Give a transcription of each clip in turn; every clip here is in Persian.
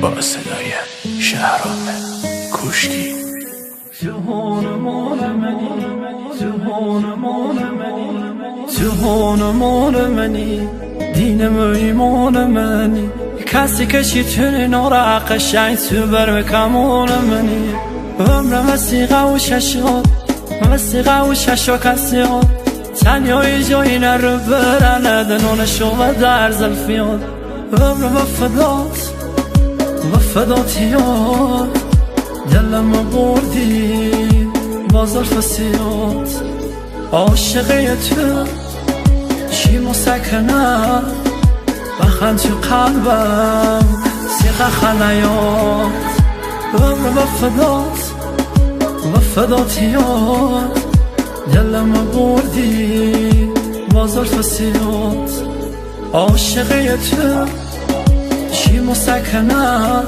با صدای شهرام کوشکی. جهان منی دینم و ایمان منی کسی که شیطونه نورا قشنگ تو بر کمان منی عمرم وسیقه و ششاد کسی هاد تنیای جایی نرو برنه دنونشو و در زلفیاد عمرم وفدات یاد دلم بردی با زلف سیاد عاشقه تو چی مسکنه بخند تو قلبم سیغه خلیات عمر وفدات یاد دلم بردی با زلف سیاد عاشقه تو چی مسکنه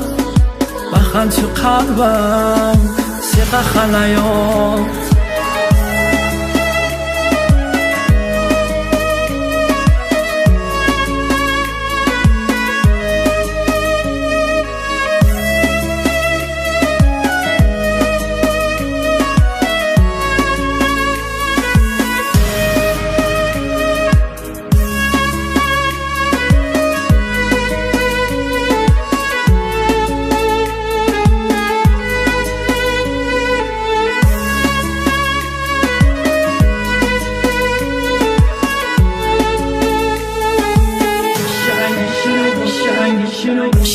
بخند تو قلبم سیغه خلیات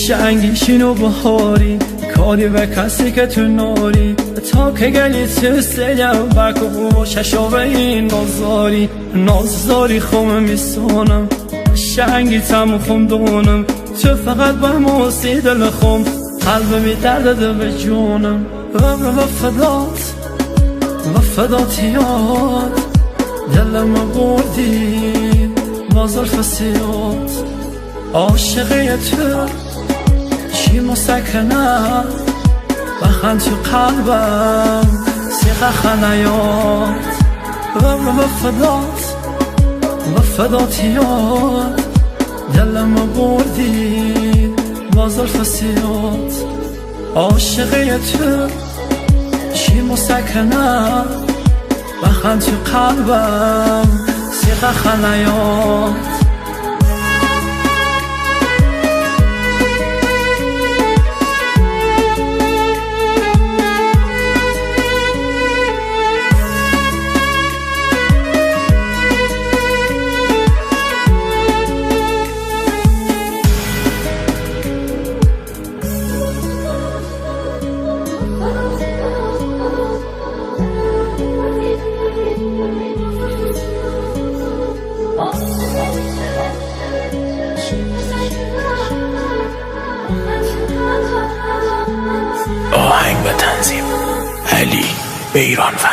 شنگی شنو بخاری کاری به کسی که تو ناری تا که گلی تو سلیم بکو ششو به این نازداری خوم میسونم شنگی تم خوم دونم تو فقط به موسی دل خوم قلب می درده به جونم عمر وفدات یاد دلم بردی با زلف سیاد عاشقه تو چی مسکنه بخند تو قلبم سیغه خلیات عمر وفدات یاد دلم بردی با زلف سیاد عاشقه تو چی مسکنه بخند تو قلبم سیغه خلیات آهنگ و تنظیم علی بیرانفر.